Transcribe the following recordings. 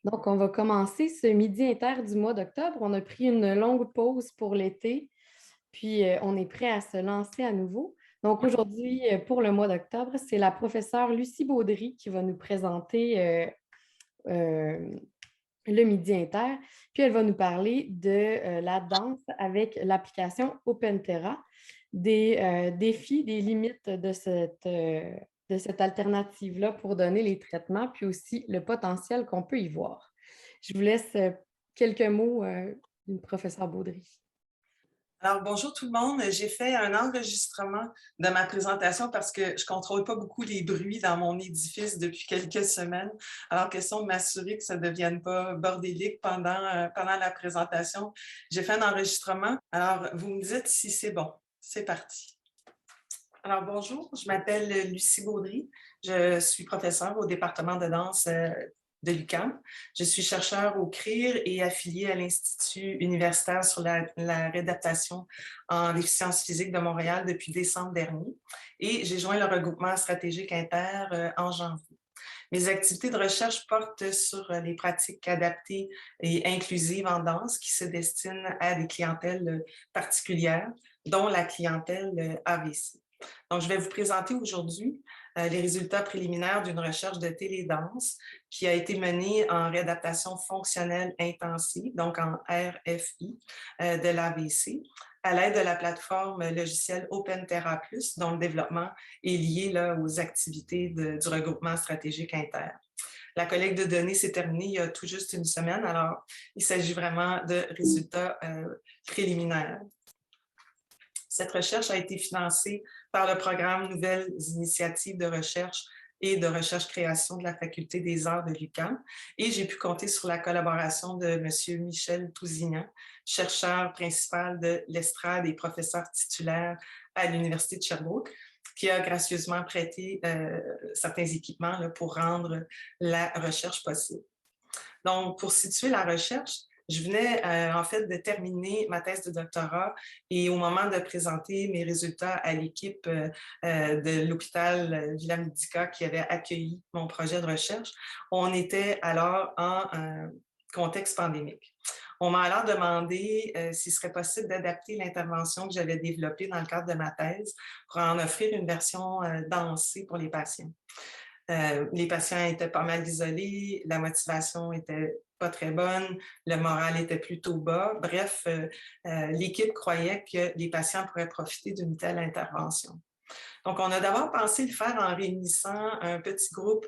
Donc, on va commencer ce midi inter du mois d'octobre. On a pris une longue pause pour l'été, puis on est prêt à se lancer à nouveau. Donc, aujourd'hui, pour le mois d'octobre, c'est la professeure Lucie Baudry qui va nous présenter euh, le midi inter. Puis, elle va nous parler de la danse avec l'application OpenTerra, des défis, des limites de cette alternative-là pour donner les traitements, puis aussi le potentiel qu'on peut y voir. Je vous laisse quelques mots du professeur Baudry. Alors, bonjour tout le monde. J'ai fait un enregistrement de ma présentation parce que je ne contrôle pas beaucoup les bruits dans mon édifice depuis quelques semaines. Alors, question de m'assurer que ça ne devienne pas bordélique pendant la présentation. J'ai fait un enregistrement. Alors, vous me dites si c'est bon. C'est parti. Alors, bonjour, je m'appelle Lucie Baudry. Je suis professeure au département de danse de l'UQAM. Je suis chercheure au CRIR et affiliée à l'Institut universitaire sur la réadaptation en déficience physique de Montréal depuis décembre dernier. Et j'ai joint le regroupement stratégique inter en janvier. Mes activités de recherche portent sur les pratiques adaptées et inclusives en danse qui se destinent à des clientèles particulières, dont la clientèle AVC. Donc, je vais vous présenter aujourd'hui les résultats préliminaires d'une recherche de télédanse qui a été menée en réadaptation fonctionnelle intensive, donc en RFI, de l'AVC, à l'aide de la plateforme logicielle OpenTerra+, dont le développement est lié là, aux activités du regroupement stratégique inter. La collecte de données s'est terminée il y a tout juste une semaine, alors il s'agit vraiment de résultats préliminaires. Cette recherche a été financée par le programme Nouvelles initiatives de recherche et de recherche-création de la Faculté des arts de l'UQAM. Et j'ai pu compter sur la collaboration de M. Michel Tousignan, chercheur principal de l'estrade et professeur titulaire à l'Université de Sherbrooke, qui a gracieusement prêté certains équipements là, pour rendre la recherche possible. Donc, pour situer la recherche, je venais en fait de terminer ma thèse de doctorat et au moment de présenter mes résultats à l'équipe de l'hôpital Villa-Médica qui avait accueilli mon projet de recherche, on était alors en contexte pandémique. On m'a alors demandé s'il serait possible d'adapter l'intervention que j'avais développée dans le cadre de ma thèse pour en offrir une version dansée pour les patients. Les patients étaient pas mal isolés, la motivation était pas très bonne, le moral était plutôt bas. Bref, l'équipe croyait que les patients pourraient profiter d'une telle intervention. Donc, on a d'abord pensé le faire en réunissant un petit groupe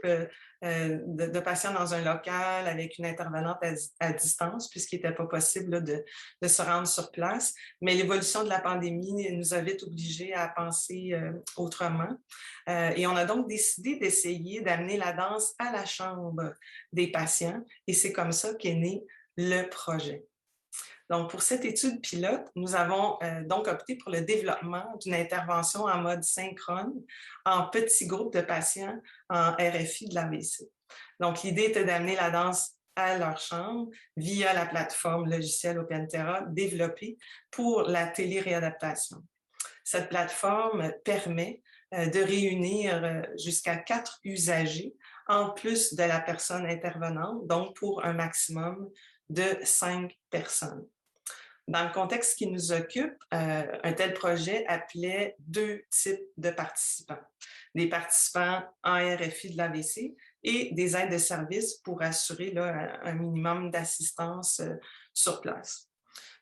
de patients dans un local avec une intervenante à distance, puisqu'il n'était pas possible là, de se rendre sur place. Mais l'évolution de la pandémie nous a vite obligés à penser autrement. Et on a donc décidé d'essayer d'amener la danse à la chambre des patients. Et c'est comme ça qu'est né le projet. Donc, pour cette étude pilote, nous avons donc opté pour le développement d'une intervention en mode synchrone en petits groupes de patients en RFI de l'AVC. Donc, l'idée était d'amener la danse à leur chambre via la plateforme logicielle OpenTerra développée pour la téléréadaptation. Cette plateforme permet de réunir jusqu'à 4 usagers en plus de la personne intervenante, donc pour un maximum de 5 personnes. Dans le contexte qui nous occupe, un tel projet appelait 2 types de participants. Des participants en RFI de l'AVC et des aides de service pour assurer là, un minimum d'assistance sur place.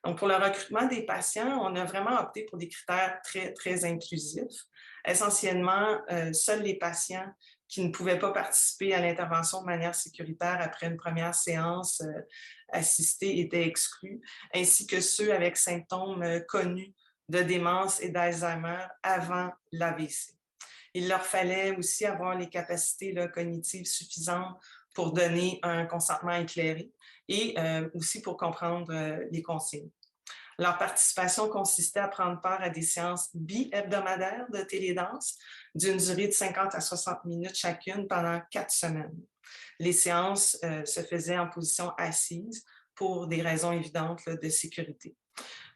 Donc, pour le recrutement des patients, on a vraiment opté pour des critères très, très inclusifs. Essentiellement, seuls les patients qui ne pouvaient pas participer à l'intervention de manière sécuritaire après une première séance assistée étaient exclus, ainsi que ceux avec symptômes connus de démence et d'Alzheimer avant l'AVC. Il leur fallait aussi avoir les capacités là, cognitives suffisantes pour donner un consentement éclairé et aussi pour comprendre les consignes. Leur participation consistait à prendre part à des séances bi-hebdomadaires de télédanse d'une durée de 50 à 60 minutes chacune pendant 4 semaines. Les séances se faisaient en position assise pour des raisons évidentes là, de sécurité.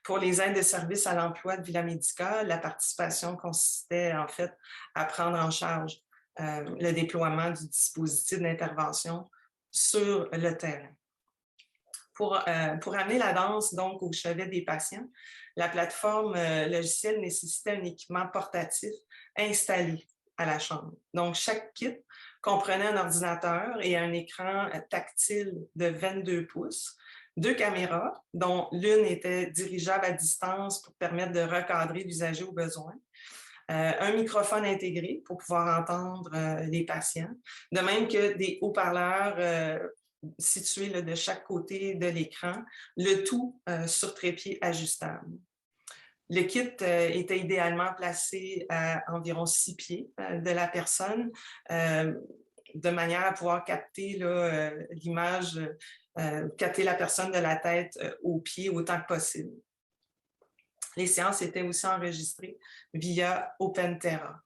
Pour les aides de service à l'emploi de Villa-Médica, la participation consistait en fait à prendre en charge le déploiement du dispositif d'intervention sur le terrain. Pour amener la danse donc au chevet des patients, la plateforme logicielle nécessitait un équipement portatif installé à la chambre. Donc, chaque kit comprenait un ordinateur et un écran tactile de 22 pouces, 2 caméras, dont l'une était dirigeable à distance pour permettre de recadrer l'usager au besoin, un microphone intégré pour pouvoir entendre les patients, de même que des haut-parleurs situés là, de chaque côté de l'écran, le tout sur trépied ajustable. Le kit était idéalement placé à environ 6 pieds de la personne, de manière à pouvoir capter l'image, capter la personne de la tête aux pieds autant que possible. Les séances étaient aussi enregistrées via OpenTerra.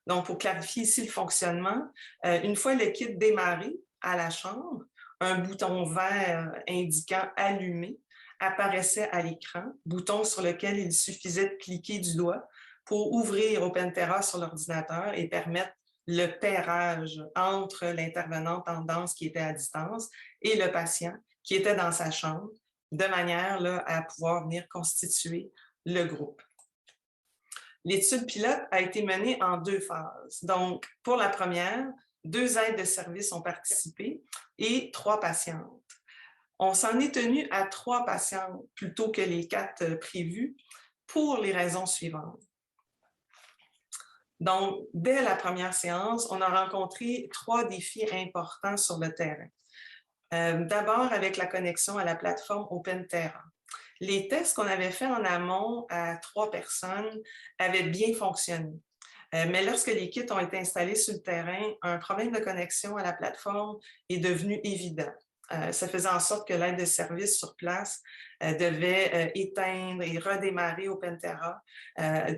Donc, pour clarifier ici le fonctionnement, une fois le kit démarré à la chambre, un bouton vert indiquant « Allumer » apparaissait à l'écran, bouton sur lequel il suffisait de cliquer du doigt pour ouvrir OpenTerra sur l'ordinateur et permettre le pairage entre l'intervenante en danse qui était à distance et le patient qui était dans sa chambre, de manière là, à pouvoir venir constituer le groupe. L'étude pilote a été menée en 2 phases. Donc, pour la première, 2 aides de service ont participé et 3 patientes. On s'en est tenu à 3 patientes plutôt que les 4 prévues pour les raisons suivantes. Donc, dès la première séance, on a rencontré 3 défis importants sur le terrain. D'abord, avec la connexion à la plateforme OpenTerra. Les tests qu'on avait faits en amont à 3 personnes avaient bien fonctionné. Mais lorsque les kits ont été installés sur le terrain, un problème de connexion à la plateforme est devenu évident. Ça faisait en sorte que l'aide de service sur place devait éteindre et redémarrer OpenTerra,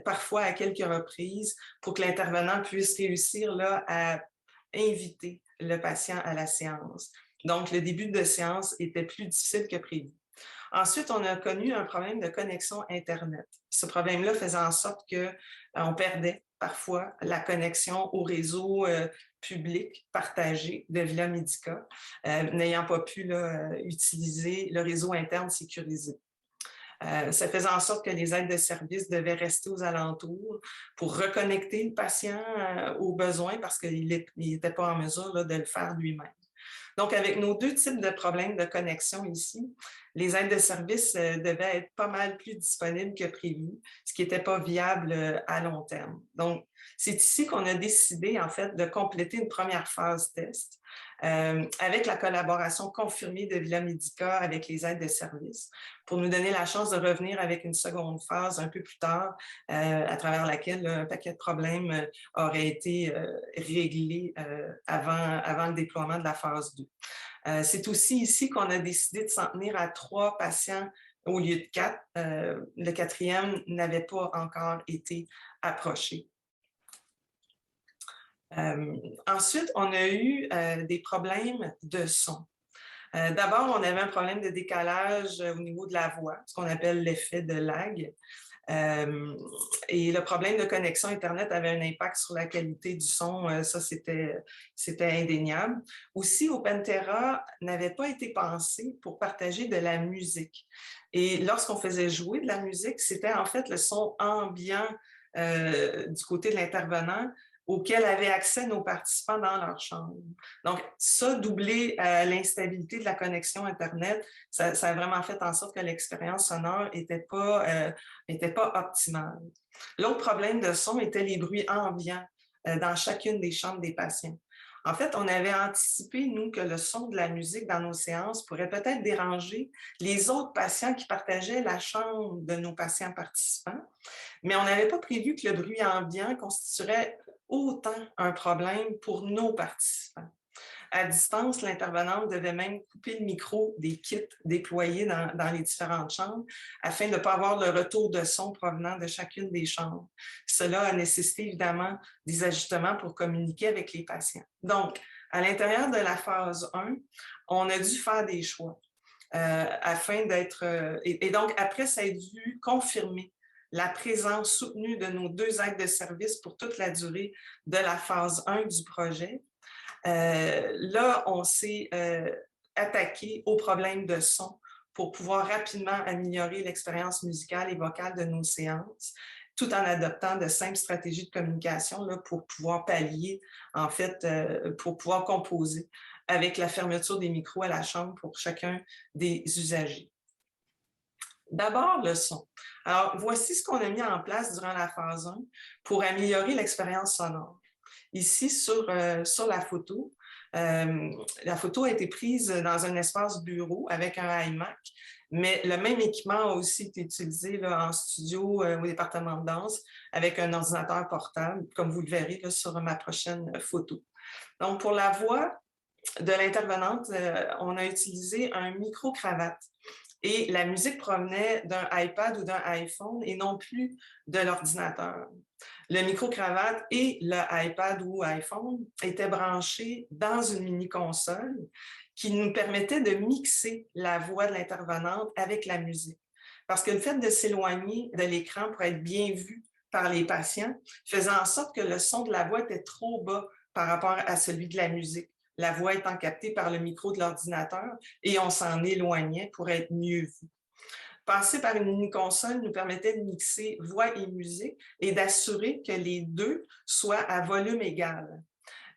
parfois à quelques reprises, pour que l'intervenant puisse réussir là, à inviter le patient à la séance. Donc, le début de séance était plus difficile que prévu. Ensuite, on a connu un problème de connexion Internet. Ce problème-là faisait en sorte qu'on perdait parfois la connexion au réseau public partagé de Villa Medica, n'ayant pas pu là, utiliser le réseau interne sécurisé. Ça faisait en sorte que les aides de service devaient rester aux alentours pour reconnecter le patient aux besoins parce qu'il n'était pas en mesure là, de le faire lui-même. Donc, avec nos 2 types de problèmes de connexion ici, les aides de service devaient être pas mal plus disponibles que prévu, ce qui n'était pas viable à long terme. Donc, c'est ici qu'on a décidé, en fait, de compléter une première phase test avec la collaboration confirmée de Villa Medica avec les aides de service pour nous donner la chance de revenir avec une seconde phase un peu plus tard à travers laquelle un paquet de problèmes aurait été réglés avant le déploiement de la phase 2. C'est aussi ici qu'on a décidé de s'en tenir à 3 patients au lieu de 4. Le 4e n'avait pas encore été approché. Ensuite, on a eu des problèmes de son. D'abord, on avait un problème de décalage au niveau de la voix, ce qu'on appelle l'effet de lag. Et le problème de connexion Internet avait un impact sur la qualité du son, ça c'était indéniable. Aussi, OpenTerra n'avait pas été pensé pour partager de la musique. Et lorsqu'on faisait jouer de la musique, c'était en fait le son ambiant du côté de l'intervenant auquel avaient accès nos participants dans leur chambre. Donc, ça, doublé à l'instabilité de la connexion Internet, ça a vraiment fait en sorte que l'expérience sonore n'était pas optimale. L'autre problème de son était les bruits ambiants dans chacune des chambres des patients. En fait, on avait anticipé, nous, que le son de la musique dans nos séances pourrait peut-être déranger les autres patients qui partageaient la chambre de nos patients participants, mais on n'avait pas prévu que le bruit ambiant constituerait autant un problème pour nos participants. À distance, l'intervenante devait même couper le micro des kits déployés dans les différentes chambres afin de ne pas avoir le retour de son provenant de chacune des chambres. Cela a nécessité évidemment des ajustements pour communiquer avec les patients. Donc, à l'intérieur de la phase 1, on a dû faire des choix afin d'être... et donc, après, ça a dû confirmer la présence soutenue de nos 2 aides de service pour toute la durée de la phase 1 du projet, Là, on s'est attaqué aux problèmes de son pour pouvoir rapidement améliorer l'expérience musicale et vocale de nos séances, tout en adoptant de simples stratégies de communication là, pour pouvoir pallier, en fait, pour pouvoir composer avec la fermeture des micros à la chambre pour chacun des usagers. D'abord, le son. Alors, voici ce qu'on a mis en place durant la phase 1 pour améliorer l'expérience sonore. Ici, sur la photo a été prise dans un espace bureau avec un iMac, mais le même équipement a aussi été utilisé là, en studio au département de danse avec un ordinateur portable, comme vous le verrez là, sur ma prochaine photo. Donc, pour la voix de l'intervenante, on a utilisé un micro-cravate. Et la musique provenait d'un iPad ou d'un iPhone et non plus de l'ordinateur. Le micro-cravate et le iPad ou iPhone étaient branchés dans une mini-console qui nous permettait de mixer la voix de l'intervenante avec la musique. Parce que le fait de s'éloigner de l'écran pour être bien vu par les patients faisait en sorte que le son de la voix était trop bas par rapport à celui de la musique, la voix étant captée par le micro de l'ordinateur et on s'en éloignait pour être mieux vu. Passer par une mini-console nous permettait de mixer voix et musique et d'assurer que les deux soient à volume égal.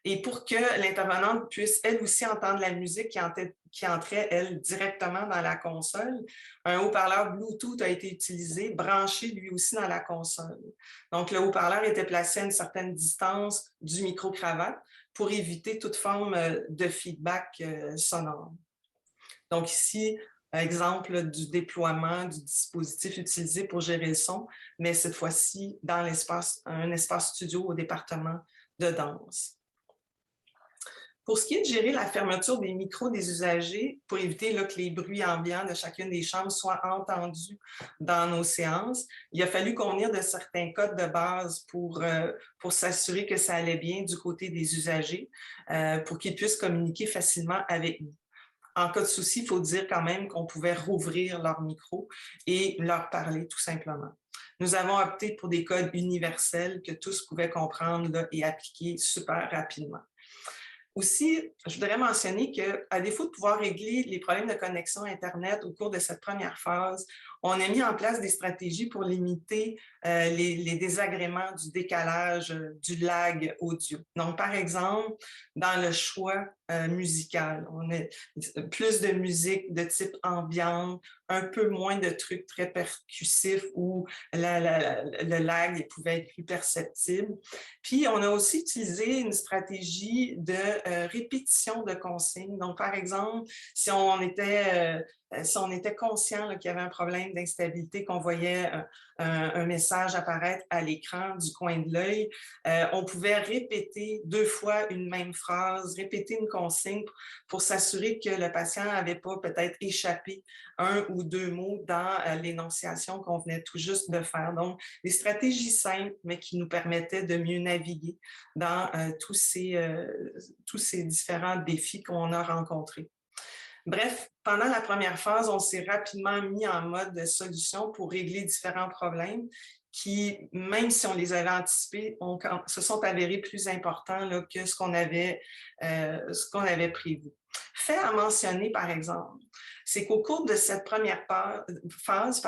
Et pour que l'intervenante puisse elle aussi entendre la musique qui entrait, elle, directement dans la console, un haut-parleur Bluetooth a été utilisé, branché lui aussi dans la console. Donc, le haut-parleur était placé à une certaine distance du micro-cravate pour éviter toute forme de feedback sonore. Donc ici, exemple du déploiement du dispositif utilisé pour gérer le son, mais cette fois-ci dans un espace studio au département de danse. Pour ce qui est de gérer la fermeture des micros des usagers, pour éviter là, que les bruits ambiants de chacune des chambres soient entendus dans nos séances, il a fallu convenir de certains codes de base pour s'assurer que ça allait bien du côté des usagers, pour qu'ils puissent communiquer facilement avec nous. En cas de souci, il faut dire quand même qu'on pouvait rouvrir leur micro et leur parler tout simplement. Nous avons opté pour des codes universels que tous pouvaient comprendre là, et appliquer super rapidement. Aussi, je voudrais mentionner qu'à défaut de pouvoir régler les problèmes de connexion Internet au cours de cette première phase, on a mis en place des stratégies pour limiter les désagréments du décalage, du lag audio. Donc, par exemple, dans le choix musical, on a plus de musique de type ambiante, un peu moins de trucs très percussifs où le lag pouvait être plus perceptible. Puis, on a aussi utilisé une stratégie de répétition de consignes. Donc, par exemple, si on était conscient qu'il y avait un problème d'instabilité, qu'on voyait un message apparaître à l'écran du coin de l'œil, on pouvait répéter 2 fois une même phrase, répéter une consigne pour s'assurer que le patient n'avait pas peut-être échappé 1 ou 2 mots dans l'énonciation qu'on venait tout juste de faire. Donc, des stratégies simples, mais qui nous permettaient de mieux naviguer dans tous ces différents défis qu'on a rencontrés. Bref, pendant la première phase, on s'est rapidement mis en mode de solution pour régler différents problèmes qui, même si on les avait anticipés, se sont avérés plus importants là, que ce qu'on avait prévu. Fait à mentionner, par exemple, c'est qu'au cours de cette première phase,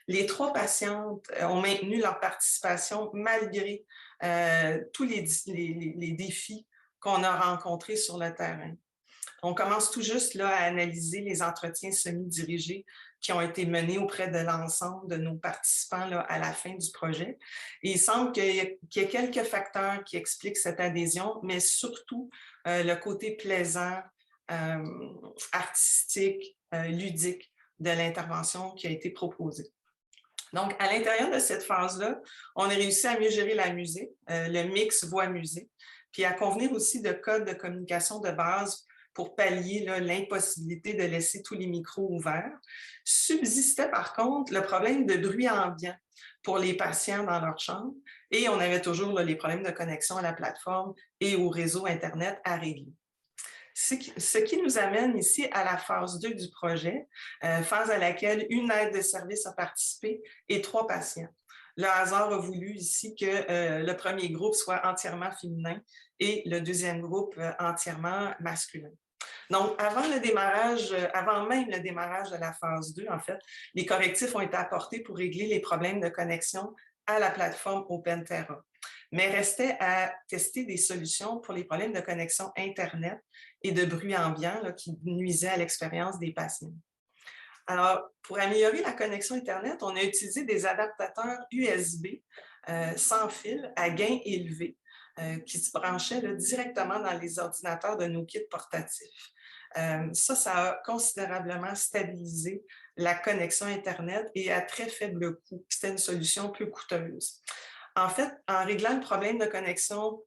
les 3 patientes ont maintenu leur participation malgré tous les défis qu'on a rencontrés sur le terrain. On commence tout juste là, à analyser les entretiens semi-dirigés qui ont été menés auprès de l'ensemble de nos participants là, à la fin du projet. Et il semble qu'il y ait quelques facteurs qui expliquent cette adhésion, mais surtout le côté plaisant, artistique, ludique de l'intervention qui a été proposée. Donc, à l'intérieur de cette phase-là, on a réussi à mieux gérer la musique, le mix voix-musique, puis à convenir aussi de codes de communication de base pour pallier l'impossibilité de laisser tous les micros ouverts. Subsistait par contre le problème de bruit ambiant pour les patients dans leur chambre et on avait toujours les problèmes de connexion à la plateforme et au réseau Internet à régler. Ce qui nous amène ici à la phase 2 du projet, phase à laquelle une aide de service a participé et 3 patients. le hasard a voulu ici que le premier groupe soit entièrement féminin et le deuxième groupe entièrement masculin. Donc, avant même le démarrage de la phase 2, en fait, les correctifs ont été apportés pour régler les problèmes de connexion à la plateforme OpenTerra. Mais restait à tester des solutions pour les problèmes de connexion Internet et de bruit ambiant là, qui nuisaient à l'expérience des patients. Alors, pour améliorer la connexion Internet, on a utilisé des adaptateurs USB sans fil à gain élevé qui se branchaient là, directement dans les ordinateurs de nos kits portatifs. Ça a considérablement stabilisé la connexion Internet et à très faible coût. C'était une solution peu coûteuse. En fait, en réglant le problème de connexion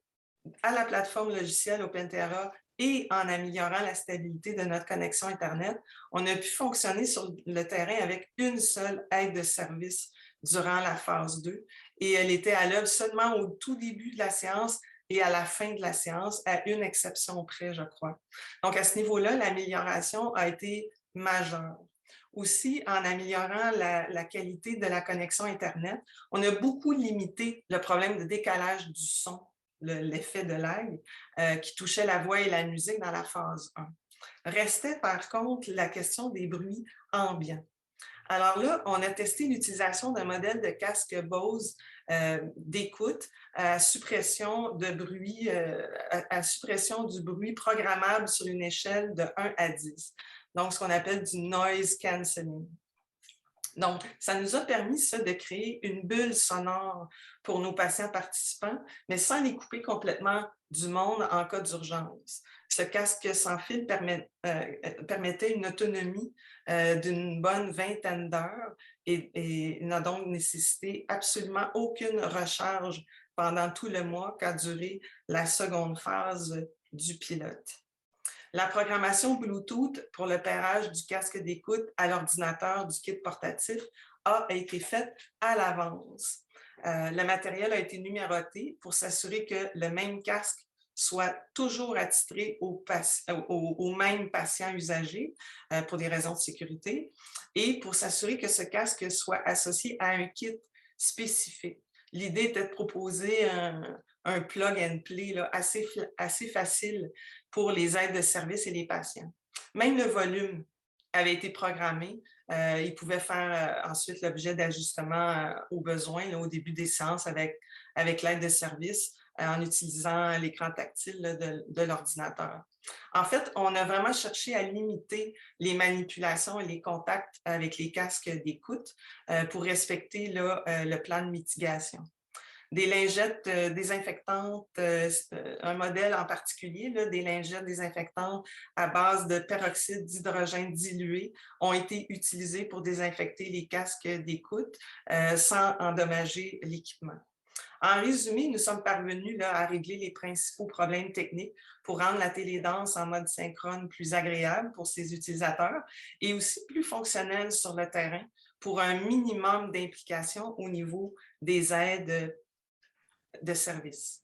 à la plateforme logicielle OpenTerra et en améliorant la stabilité de notre connexion Internet, on a pu fonctionner sur le terrain avec une seule aide de service durant la phase 2 et elle était à l'œuvre seulement au tout début de la séance et à la fin de la séance, à une exception près, je crois. Donc, à ce niveau-là, l'amélioration a été majeure. Aussi, en améliorant la qualité de la connexion Internet, on a beaucoup limité le problème de décalage du son, l'effet de lag, qui touchait la voix et la musique dans la phase 1. Restait par contre la question des bruits ambiants. Alors là, on a testé l'utilisation d'un modèle de casque Bose d'écoute à suppression de bruit, à suppression du bruit programmable sur une échelle de 1 à 10. Donc, ce qu'on appelle du noise cancelling. Donc, ça nous a permis ça, de créer une bulle sonore pour nos patients participants, mais sans les couper complètement du monde en cas d'urgence. Ce casque sans fil permettait une autonomie d'une bonne vingtaine d'heures et n'a donc nécessité absolument aucune recharge pendant tout le mois qu'a duré la seconde phase du pilote. La programmation Bluetooth pour le pairage du casque d'écoute à l'ordinateur du kit portatif a été faite à l'avance. Le matériel a été numéroté pour s'assurer que le même casque soit toujours attitré au même patient usagé pour des raisons de sécurité et pour s'assurer que ce casque soit associé à un kit spécifique. L'idée était de proposer un plug and play là, assez facile pour les aides de service et les patients. Même le volume avait été programmé. Il pouvait faire ensuite l'objet d'ajustements aux besoins là, au début des séances avec l'aide de service en utilisant l'écran tactile là, de l'ordinateur. En fait, on a vraiment cherché à limiter les manipulations et les contacts avec les casques d'écoute pour respecter là, le plan de mitigation. Des lingettes désinfectantes, un modèle en particulier, là, des lingettes désinfectantes à base de peroxyde d'hydrogène dilué ont été utilisées pour désinfecter les casques d'écoute sans endommager l'équipement. En résumé, nous sommes parvenus là, à régler les principaux problèmes techniques pour rendre la télédanse en mode synchrone plus agréable pour ses utilisateurs et aussi plus fonctionnelle sur le terrain pour un minimum d'implication au niveau des aides de service.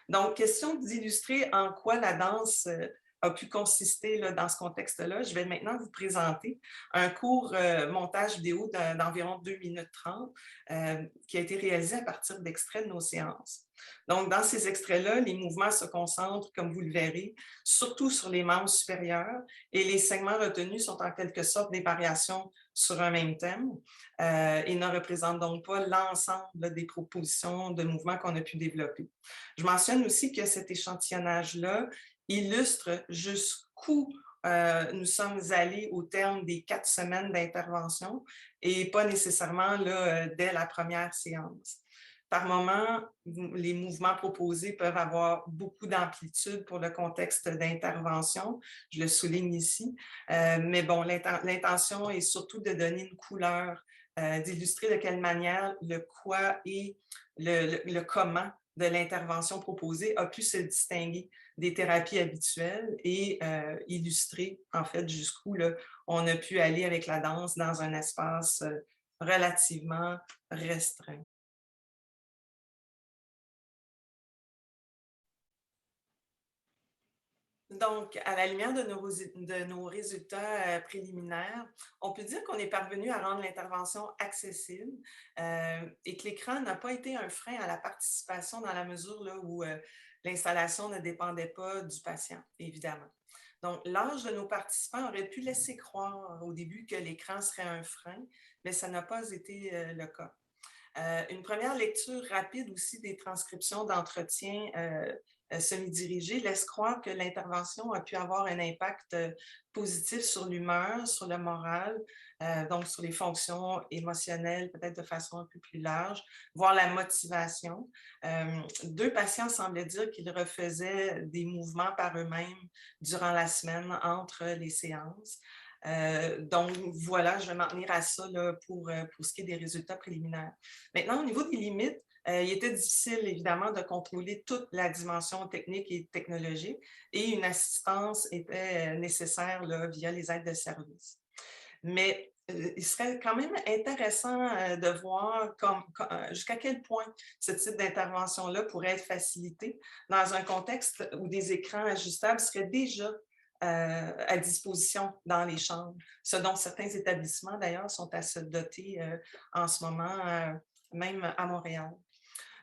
Donc, question d'illustrer en quoi la danse a pu consister là, dans ce contexte-là. Je vais maintenant vous présenter un court montage vidéo d'environ 2 minutes 30 qui a été réalisé à partir d'extraits de nos séances. Donc, dans ces extraits-là, les mouvements se concentrent, comme vous le verrez, surtout sur les membres supérieurs et les segments retenus sont en quelque sorte des variations sur un même thème et ne représentent donc pas l'ensemble des propositions de mouvements qu'on a pu développer. Je mentionne aussi que cet échantillonnage-là illustre jusqu'où nous sommes allés au terme des 4 semaines d'intervention et pas nécessairement là, dès la première séance. Par moment, les mouvements proposés peuvent avoir beaucoup d'amplitude pour le contexte d'intervention, je le souligne ici, mais bon, l'intention est surtout de donner une couleur, d'illustrer de quelle manière le quoi et le comment de l'intervention proposée a pu se distinguer des thérapies habituelles et illustrer en fait jusqu'où on a pu aller avec la danse dans un espace relativement restreint. Donc, à la lumière de nos résultats préliminaires, on peut dire qu'on est parvenu à rendre l'intervention accessible et que l'écran n'a pas été un frein à la participation dans la mesure là, où l'installation ne dépendait pas du patient, évidemment. Donc, l'âge de nos participants aurait pu laisser croire au début que l'écran serait un frein, mais ça n'a pas été le cas. Une première lecture rapide aussi des transcriptions d'entretien semi-dirigés laisse croire que l'intervention a pu avoir un impact positif sur l'humeur, sur le moral, donc sur les fonctions émotionnelles, peut-être de façon un peu plus large, voire la motivation. Deux patients semblaient dire qu'ils refaisaient des mouvements par eux-mêmes durant la semaine entre les séances. Donc, voilà, je vais m'en tenir à ça là, pour ce qui est des résultats préliminaires. Maintenant, au niveau des limites, il était difficile, évidemment, de contrôler toute la dimension technique et technologique et une assistance était nécessaire là, via les aides de service. Mais il serait quand même intéressant de voir jusqu'à quel point ce type d'intervention-là pourrait être facilité dans un contexte où des écrans ajustables seraient déjà à disposition dans les chambres, ce dont certains établissements d'ailleurs sont à se doter en ce moment, même à Montréal.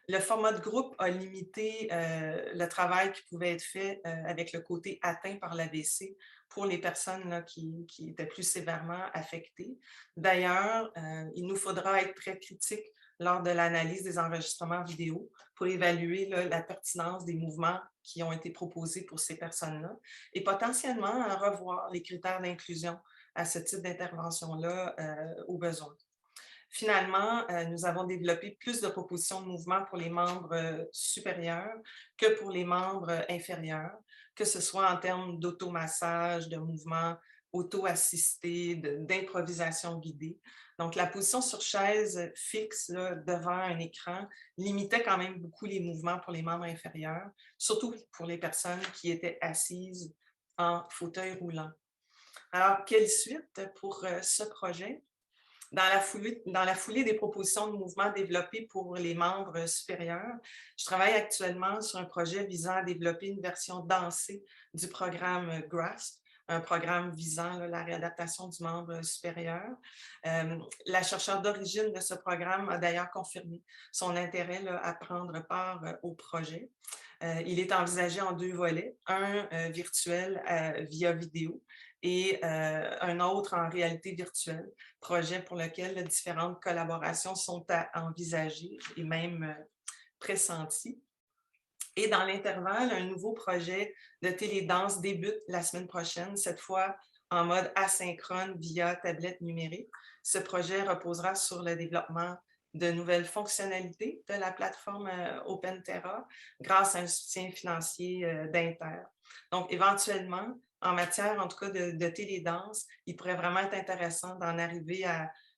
Le format de groupe a limité le travail qui pouvait être fait avec le côté atteint par l'AVC pour les personnes là, qui étaient plus sévèrement affectées. D'ailleurs, il nous faudra être très critiques lors de l'analyse des enregistrements vidéo pour évaluer là, la pertinence des mouvements qui ont été proposés pour ces personnes-là et potentiellement revoir les critères d'inclusion à ce type d'intervention-là au besoin. Finalement, nous avons développé plus de propositions de mouvement pour les membres supérieurs que pour les membres inférieurs, que ce soit en termes d'automassage, de mouvements auto-assistés, d'improvisation guidée. Donc, la position sur chaise fixe là, devant un écran limitait quand même beaucoup les mouvements pour les membres inférieurs, surtout pour les personnes qui étaient assises en fauteuil roulant. Alors, quelle suite pour ce projet? Dans la foulée des propositions de mouvement développées pour les membres supérieurs, je travaille actuellement sur un projet visant à développer une version dansée du programme GRASP, un programme visant là, la réadaptation du membre supérieur. La chercheure d'origine de ce programme a d'ailleurs confirmé son intérêt là, à prendre part au projet. Il est envisagé en deux volets, un virtuel via vidéo et un autre en réalité virtuelle, projet pour lequel différentes collaborations sont à envisager et même pressenties. Et dans l'intervalle, un nouveau projet de télédanse débute la semaine prochaine, cette fois en mode asynchrone via tablette numérique. Ce projet reposera sur le développement de nouvelles fonctionnalités de la plateforme OpenTerra grâce à un soutien financier d'Inter. Donc, éventuellement, en matière, en tout cas, de télédanse, il pourrait vraiment être intéressant d'en arriver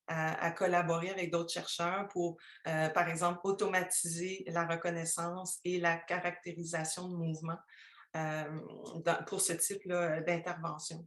à collaborer avec d'autres chercheurs pour, par exemple, automatiser la reconnaissance et la caractérisation de mouvements pour ce type d'intervention.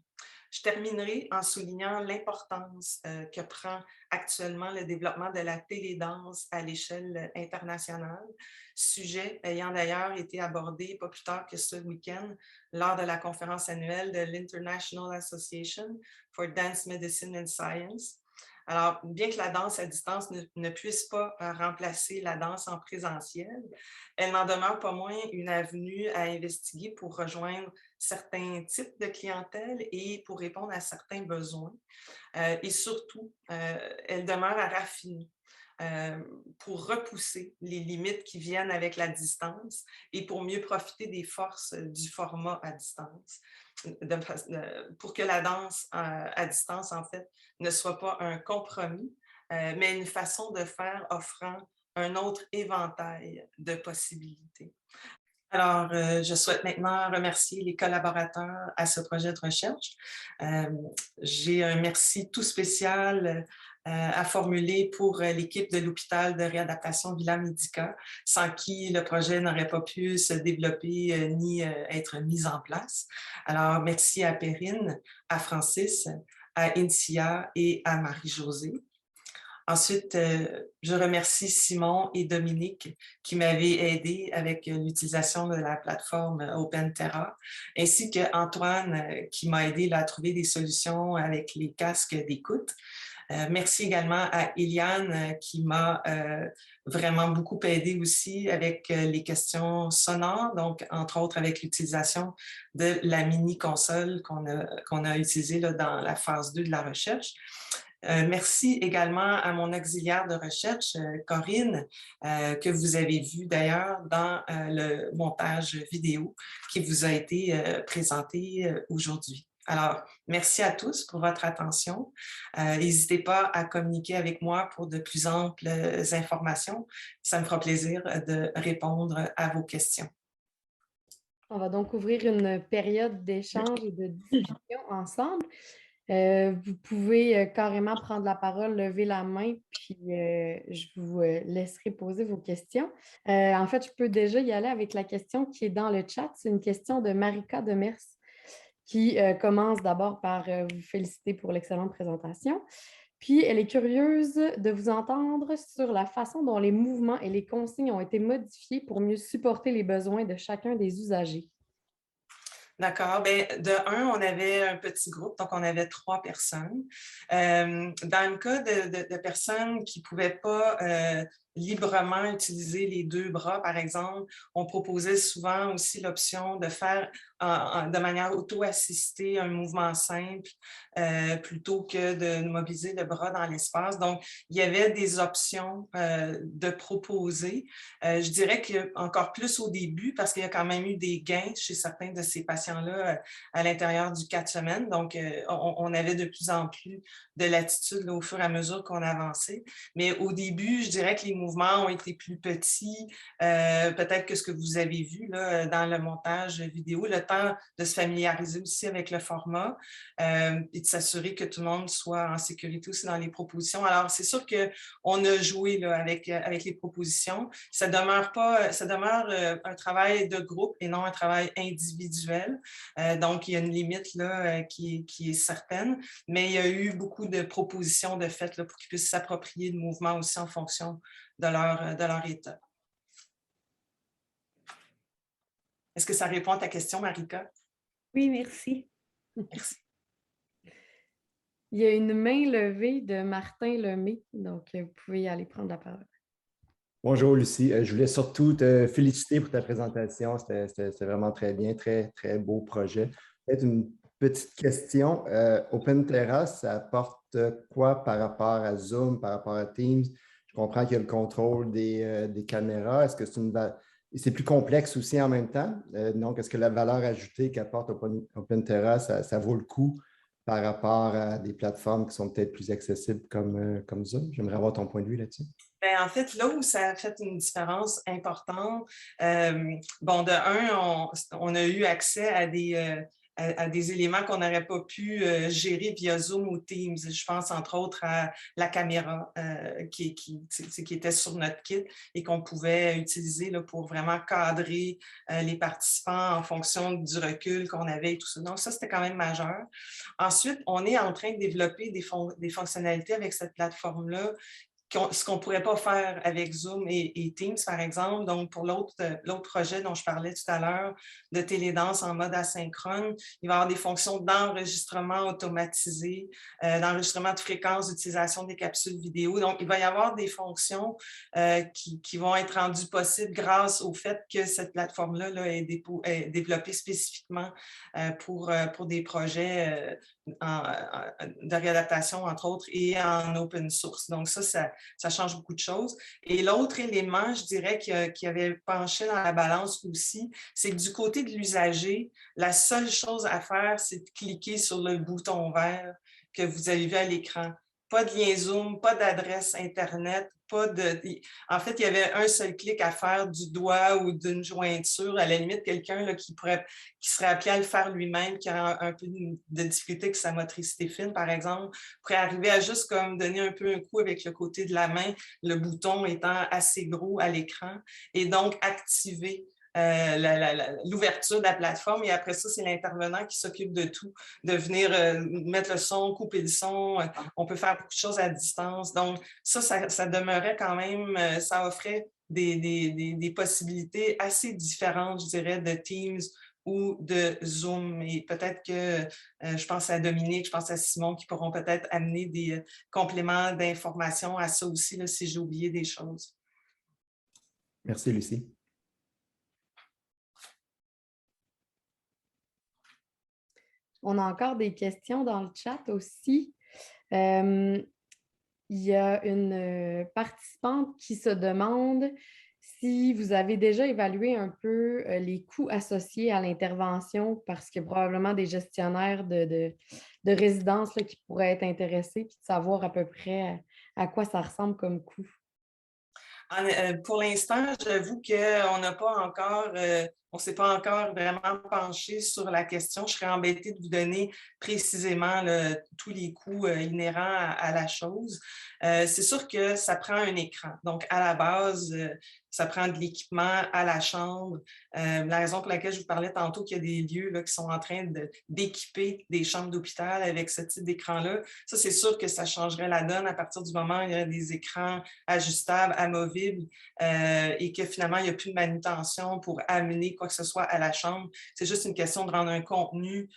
Je terminerai en soulignant l'importance que prend actuellement le développement de la télédanse à l'échelle internationale, sujet ayant d'ailleurs été abordé pas plus tard que ce week-end lors de la conférence annuelle de l'International Association for Dance Medicine and Science. Alors, bien que la danse à distance ne puisse pas remplacer la danse en présentiel, elle n'en demeure pas moins une avenue à investiguer pour rejoindre certains types de clientèle et pour répondre à certains besoins. Et surtout, elle demeure à raffiner pour repousser les limites qui viennent avec la distance et pour mieux profiter des forces du format à distance, pour que la danse à distance, en fait, ne soit pas un compromis, mais une façon de faire offrant un autre éventail de possibilités. Alors, je souhaite maintenant remercier les collaborateurs à ce projet de recherche. J'ai un merci tout spécial à formuler pour l'équipe de l'hôpital de réadaptation Villa Medica, sans qui le projet n'aurait pas pu se développer ni être mis en place. Alors, merci à Perrine, à Francis, à Insia et à Marie-Josée. Ensuite, je remercie Simon et Dominique qui m'avaient aidé avec l'utilisation de la plateforme OpenTerra, ainsi qu'Antoine qui m'a aidé là, à trouver des solutions avec les casques d'écoute. Merci également à Eliane qui m'a vraiment beaucoup aidé aussi avec les questions sonores, donc entre autres avec l'utilisation de la mini-console qu'on a utilisée là, dans la phase 2 de la recherche. Merci également à mon auxiliaire de recherche, Corinne, que vous avez vu d'ailleurs dans le montage vidéo qui vous a été présenté aujourd'hui. Alors, merci à tous pour votre attention. N'hésitez pas à communiquer avec moi pour de plus amples informations. Ça me fera plaisir de répondre à vos questions. On va donc ouvrir une période d'échange et de discussion ensemble. Vous pouvez carrément prendre la parole, lever la main, puis je vous laisserai poser vos questions. En fait, je peux déjà y aller avec la question qui est dans le chat. C'est une question de Marika Demers qui commence d'abord par vous féliciter pour l'excellente présentation. Puis, elle est curieuse de vous entendre sur la façon dont les mouvements et les consignes ont été modifiés pour mieux supporter les besoins de chacun des usagers. D'accord. Bien, de un, on avait un petit groupe, donc on avait 3 personnes. Dans le cas de personnes qui ne pouvaient pas librement utiliser les 2 bras, par exemple, on proposait souvent aussi l'option de faire de manière auto-assistée un mouvement simple plutôt que de mobiliser le bras dans l'espace. Donc, il y avait des options de proposer. Je dirais qu'encore plus au début, parce qu'il y a quand même eu des gains chez certains de ces patients-là à l'intérieur du 4 semaines. Donc, on avait de plus en plus de latitude là, au fur et à mesure qu'on avançait. Mais au début, je dirais que les mouvements ont été plus petits, peut-être que ce que vous avez vu là, dans le montage vidéo, le temps de se familiariser aussi avec le format et de s'assurer que tout le monde soit en sécurité aussi dans les propositions. Alors, c'est sûr qu'on a joué là, avec les propositions. Ça demeure un travail de groupe et non un travail individuel. Donc, il y a une limite là, qui est certaine, mais il y a eu beaucoup de propositions de fait là, pour qu'ils puissent s'approprier le mouvement aussi en fonction de leur état. Est-ce que ça répond à ta question, Marika? Oui, merci. Merci. Il y a une main levée de Martin Lemay, donc vous pouvez aller prendre la parole. Bonjour Lucie, je voulais surtout te féliciter pour ta présentation. C'était vraiment très bien, très, très beau projet. Peut-être une petite question. OpenTerra, ça apporte quoi par rapport à Zoom, par rapport à Teams? Je comprends qu'il y a le contrôle des caméras. Est-ce que c'est plus complexe aussi en même temps? Donc, est-ce que la valeur ajoutée qu'apporte OpenTerra, ça vaut le coup par rapport à des plateformes qui sont peut-être plus accessibles comme Zoom? J'aimerais avoir ton point de vue là-dessus. Bien, en fait, là où ça a fait une différence importante, bon, de un, on a eu accès à des éléments qu'on n'aurait pas pu gérer via Zoom ou Teams. Je pense entre autres à la caméra qui était sur notre kit et qu'on pouvait utiliser là, pour vraiment cadrer les participants en fonction du recul qu'on avait et tout ça. Donc ça, c'était quand même majeur. Ensuite, on est en train de développer des fonctionnalités avec cette plateforme-là ce qu'on ne pourrait pas faire avec Zoom et Teams, par exemple. Donc, pour l'autre projet dont je parlais tout à l'heure, de télédanse en mode asynchrone, il va y avoir des fonctions d'enregistrement automatisé, d'enregistrement de fréquence d'utilisation des capsules vidéo. Donc, il va y avoir des fonctions qui vont être rendues possibles grâce au fait que cette plateforme-là là, est développée spécifiquement pour des projets de réadaptation, entre autres, et en open source. Donc, ça change beaucoup de choses. Et l'autre élément, je dirais, qui avait penché dans la balance aussi, c'est que du côté de l'usager, la seule chose à faire, c'est de cliquer sur le bouton vert que vous avez vu à l'écran. Pas de lien Zoom, pas d'adresse Internet, En fait, il y avait un seul clic à faire du doigt ou d'une jointure. À la limite, quelqu'un là, qui serait appelé à le faire lui-même, qui a un peu de difficulté avec sa motricité fine, par exemple, pourrait arriver à juste comme donner un peu un coup avec le côté de la main, le bouton étant assez gros à l'écran, et donc activer l'ouverture de la plateforme. Et après ça, c'est l'intervenant qui s'occupe de tout, de venir mettre le son, couper le son. On peut faire beaucoup de choses à distance. Donc, ça demeurait quand même, ça offrait des possibilités assez différentes, je dirais, de Teams ou de Zoom. Et peut-être que je pense à Dominique, je pense à Simon qui pourront peut-être amener des compléments d'informations à ça aussi, là, si j'ai oublié des choses. Merci, Lucie. On a encore des questions dans le chat aussi. Il y a une participante qui se demande si vous avez déjà évalué un peu les coûts associés à l'intervention, parce qu'il y a probablement des gestionnaires de résidences là, qui pourraient être intéressés, puis de savoir à peu près à quoi ça ressemble comme coût. Pour l'instant, j'avoue qu'on n'a pas encore, on ne s'est pas encore vraiment penché sur la question. Je serais embêtée de vous donner précisément tous les coûts inhérents à la chose. C'est sûr que ça prend un écran. Donc, à la base, ça prend de l'équipement à la chambre. La raison pour laquelle je vous parlais tantôt qu'il y a des lieux là, qui sont en train d'équiper des chambres d'hôpital avec ce type d'écran-là, ça, c'est sûr que ça changerait la donne à partir du moment où il y a des écrans ajustables, amovibles, et que finalement, il n'y a plus de manutention pour amener quoi que ce soit à la chambre. C'est juste une question de rendre un contenu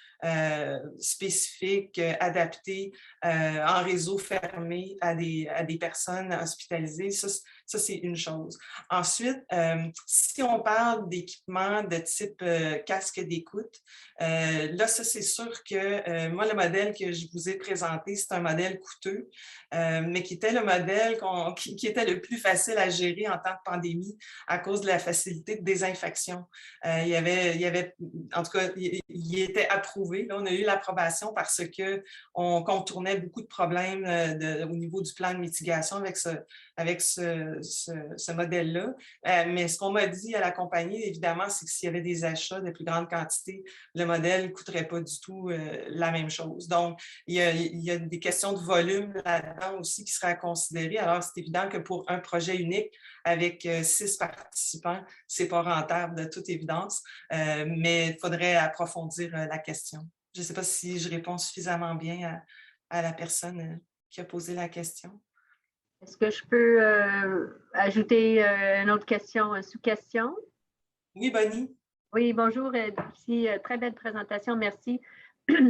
spécifique, adapté, en réseau fermé à des personnes hospitalisées. Ça, c'est une chose. Ensuite, si on parle d'équipements de type casque d'écoute, là, ça, c'est sûr que moi, le modèle que je vous ai présenté, c'est un modèle coûteux, mais qui était le modèle qui était le plus facile à gérer en temps de pandémie à cause de la facilité de désinfection. Il y avait, en tout cas, il était approuvé. Là, on a eu l'approbation parce qu'on contournait beaucoup de problèmes au niveau du plan de mitigation avec ce modèle-là. Mais ce qu'on m'a dit à la compagnie, évidemment, c'est que s'il y avait des achats de plus grande quantité, le modèle ne coûterait pas du tout la même chose. Donc, il y a des questions de volume là-dedans aussi qui seraient à considérer. Alors, c'est évident que pour un projet unique avec 6 participants, ce n'est pas rentable de toute évidence, mais il faudrait approfondir la question. Je ne sais pas si je réponds suffisamment bien à la personne qui a posé la question. Est-ce que je peux ajouter une autre question, une sous-question? Oui, Bonnie. Oui, bonjour. Très belle présentation, merci.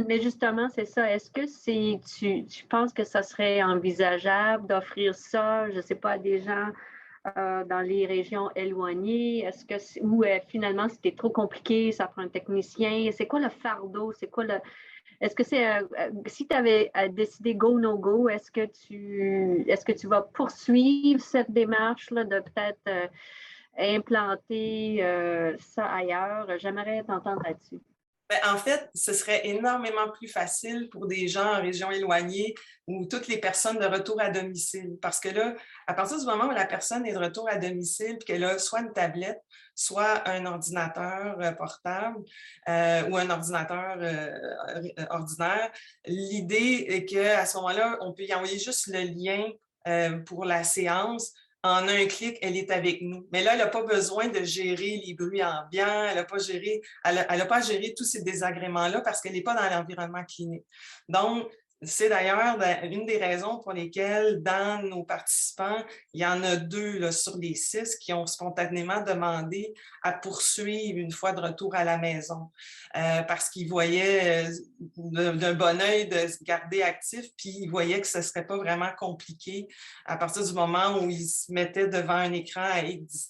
Mais justement, c'est ça. Est-ce que tu penses que ça serait envisageable d'offrir ça, je ne sais pas, à des gens dans les régions éloignées? Est-ce que finalement, c'était trop compliqué, ça prend un technicien? C'est quoi le fardeau? C'est quoi le... Est-ce que c'est si tu avais décidé go, no go, est-ce que tu vas poursuivre cette démarche-là de peut-être implanter ça ailleurs? J'aimerais t'entendre là-dessus. En fait, ce serait énormément plus facile pour des gens en région éloignée ou toutes les personnes de retour à domicile. Parce que là, à partir du moment où la personne est de retour à domicile et qu'elle a soit une tablette, soit un ordinateur portable ou un ordinateur ordinaire, l'idée est qu'à ce moment-là, on peut y envoyer juste le lien pour la séance. En un clic, elle est avec nous. Mais là, elle n'a pas besoin de gérer les bruits ambiants, elle n'a pas à gérer tous ces désagréments-là parce qu'elle n'est pas dans l'environnement clinique. Donc, c'est d'ailleurs une des raisons pour lesquelles, dans nos participants, il y en a 2 là, sur les 6 qui ont spontanément demandé à poursuivre une fois de retour à la maison parce qu'ils voyaient d'un bon œil de se garder actif, puis ils voyaient que ce ne serait pas vraiment compliqué à partir du moment où ils se mettaient devant un écran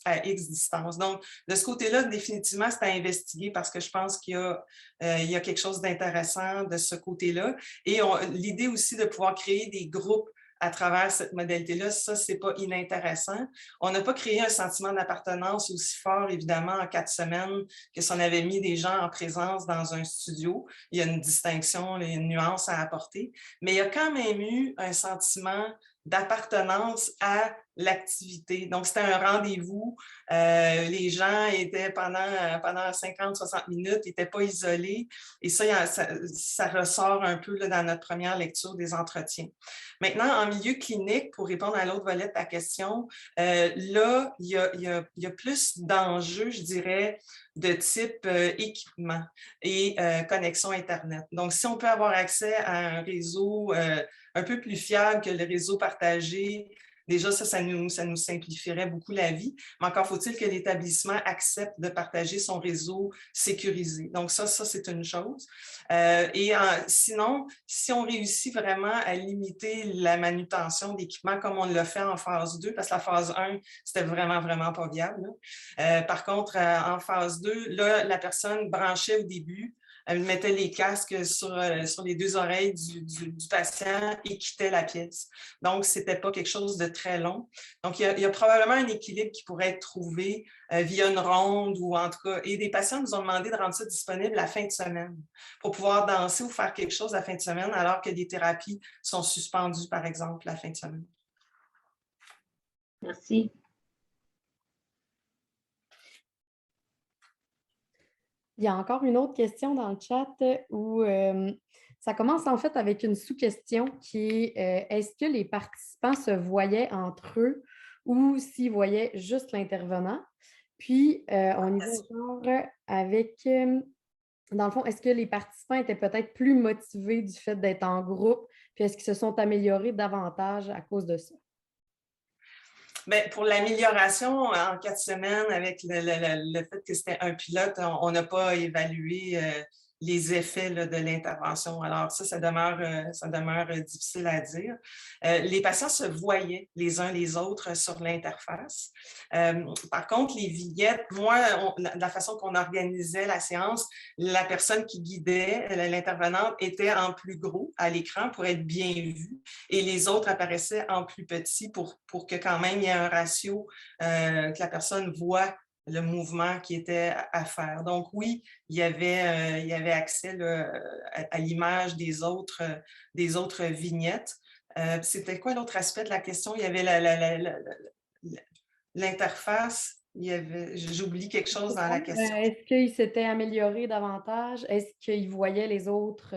à X distance. Donc, de ce côté-là, définitivement, c'est à investiguer parce que je pense qu'il y a quelque chose d'intéressant de ce côté-là. Et l'idée aussi de pouvoir créer des groupes à travers cette modalité-là, ça, c'est pas inintéressant. On n'a pas créé un sentiment d'appartenance aussi fort, évidemment, en 4 semaines que si on avait mis des gens en présence dans un studio. Il y a une distinction, une nuance à apporter, mais il y a quand même eu un sentiment d'appartenance à l'activité. Donc, c'était un rendez-vous. Les gens étaient pendant 50-60 minutes, n'étaient pas isolés. Et ça ressort un peu là, dans notre première lecture des entretiens. Maintenant, en milieu clinique, pour répondre à l'autre volet de ta question, là, il y a plus d'enjeux, je dirais, de type équipement et connexion Internet. Donc, si on peut avoir accès à un réseau un peu plus fiable que le réseau partagé, déjà, ça nous simplifierait beaucoup la vie. Mais encore faut-il que l'établissement accepte de partager son réseau sécurisé. Donc, ça c'est une chose. Sinon, si on réussit vraiment à limiter la manutention d'équipements comme on l'a fait en phase 2, parce que la phase 1, c'était vraiment, vraiment pas viable. Par contre, en phase 2, là, la personne branchait au début, elle mettait les casques sur les 2 oreilles du patient et quittait la pièce. Donc, ce n'était pas quelque chose de très long. Donc, il y a probablement un équilibre qui pourrait être trouvé via une ronde ou en tout cas, et des patients nous ont demandé de rendre ça disponible la fin de semaine pour pouvoir danser ou faire quelque chose la fin de semaine alors que des thérapies sont suspendues, par exemple, la fin de semaine. Merci. Il y a encore une autre question dans le chat où ça commence en fait avec une sous-question qui est est-ce que les participants se voyaient entre eux ou s'ils voyaient juste l'intervenant? Puis, on y va genre avec, dans le fond, est-ce que les participants étaient peut-être plus motivés du fait d'être en groupe? Puis, est-ce qu'ils se sont améliorés davantage à cause de ça? Bien, pour l'amélioration en 4 semaines, avec le fait que c'était un pilote, on n'a pas évalué les effets là, de l'intervention. Alors ça demeure difficile à dire. Les patients se voyaient les uns les autres sur l'interface. Par contre, les vignettes, moi, la façon qu'on organisait la séance, la personne qui guidait, l'intervenante, était en plus gros à l'écran pour être bien vue et les autres apparaissaient en plus petit pour que quand même il y ait un ratio que la personne voit le mouvement qui était à faire. Donc oui, il y avait accès là, à l'image des autres vignettes. C'était quoi l'autre aspect de la question? Il y avait l'interface. J'oublie quelque chose dans la question. Est-ce qu'ils s'étaient améliorés davantage? Est-ce qu'ils voyaient les autres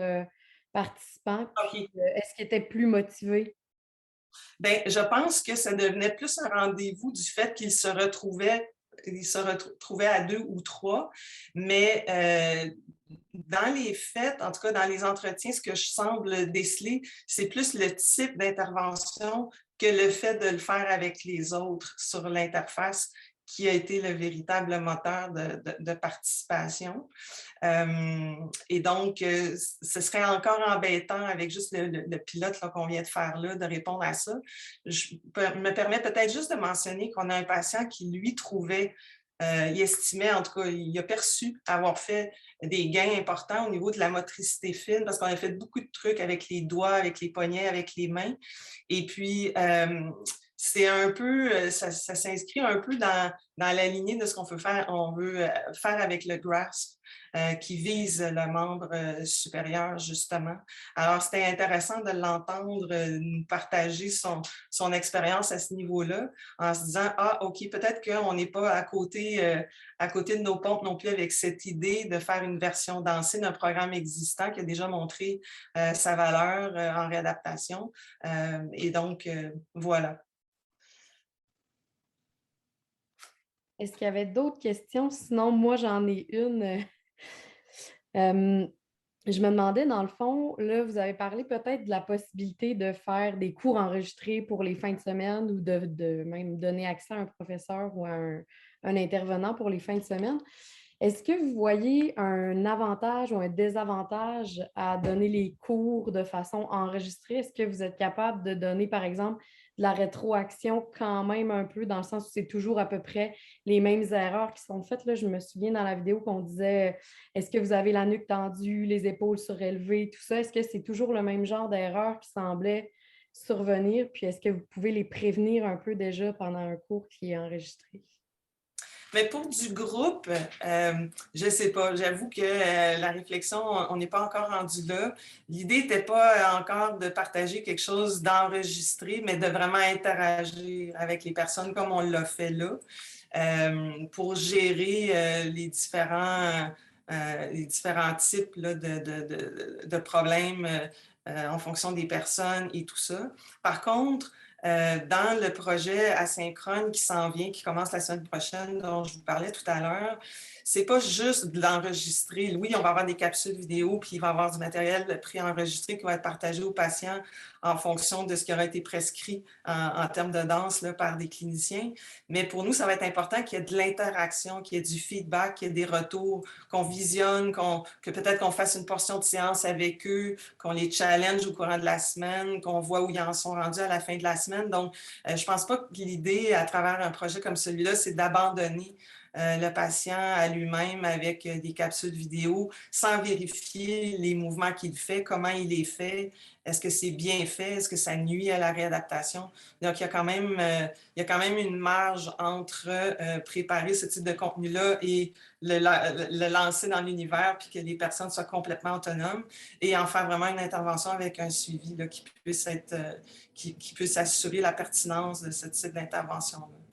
participants? Puis, est-ce qu'ils étaient plus motivés? Bien, je pense que ça devenait plus un rendez-vous du fait qu'ils se retrouvaient à 2 ou 3, mais dans les faits, en tout cas dans les entretiens, ce que je semble déceler, c'est plus le type d'intervention que le fait de le faire avec les autres sur l'interface qui a été le véritable moteur de participation. Et donc, ce serait encore embêtant avec juste le pilote qu'on vient de faire là, de répondre à ça. Je me permets peut-être juste de mentionner qu'on a un patient qui, lui, il estimait, en tout cas, il a perçu avoir fait des gains importants au niveau de la motricité fine parce qu'on a fait beaucoup de trucs avec les doigts, avec les poignets, avec les mains. Et puis, c'est un peu, ça s'inscrit un peu dans la lignée de ce qu'on veut faire avec le grasp, qui vise le membre supérieur, justement. Alors, c'était intéressant de l'entendre nous partager son expérience à ce niveau-là, en se disant, ah, OK, peut-être qu'on n'est pas à côté de nos pompes non plus avec cette idée de faire une version dansée d'un programme existant qui a déjà montré sa valeur en réadaptation. Et donc, voilà. Est-ce qu'il y avait d'autres questions? Sinon, moi, j'en ai une. Je me demandais, dans le fond, là, vous avez parlé peut-être de la possibilité de faire des cours enregistrés pour les fins de semaine ou de même donner accès à un professeur ou à un intervenant pour les fins de semaine. Est-ce que vous voyez un avantage ou un désavantage à donner les cours de façon enregistrée? Est-ce que vous êtes capable de donner, par exemple, de la rétroaction quand même un peu, dans le sens où c'est toujours à peu près les mêmes erreurs qui sont faites? Là, je me souviens dans la vidéo qu'on disait est-ce que vous avez la nuque tendue, les épaules surélevées, tout ça? Est-ce que c'est toujours le même genre d'erreurs qui semblait survenir? Puis est-ce que vous pouvez les prévenir un peu déjà pendant un cours qui est enregistré? Mais pour du groupe, je ne sais pas. J'avoue que la réflexion, on n'est pas encore rendu là. L'idée n'était pas encore de partager quelque chose d'enregistré, mais de vraiment interagir avec les personnes comme on l'a fait là, pour gérer les différents types là, de problèmes en fonction des personnes et tout ça. Par contre, dans le projet asynchrone qui s'en vient, qui commence la semaine prochaine, dont je vous parlais tout à l'heure, c'est pas juste de l'enregistrer. Oui, on va avoir des capsules vidéo, puis il va y avoir du matériel préenregistré qui va être partagé aux patients en fonction de ce qui aura été prescrit en termes de danse là, par des cliniciens. Mais pour nous, ça va être important qu'il y ait de l'interaction, qu'il y ait du feedback, qu'il y ait des retours, qu'on visionne, que peut-être qu'on fasse une portion de séance avec eux, qu'on les challenge au courant de la semaine, qu'on voit où ils en sont rendus à la fin de la semaine. Donc, je ne pense pas que l'idée, à travers un projet comme celui-là, c'est d'abandonner le patient à lui-même avec des capsules vidéo sans vérifier les mouvements qu'il fait, comment il les fait, est-ce que c'est bien fait, est-ce que ça nuit à la réadaptation. Donc, il y a quand même une marge entre préparer ce type de contenu-là et le lancer dans l'univers puis que les personnes soient complètement autonomes et en faire vraiment une intervention avec un suivi là, qui puisse assurer la pertinence de ce type d'intervention-là.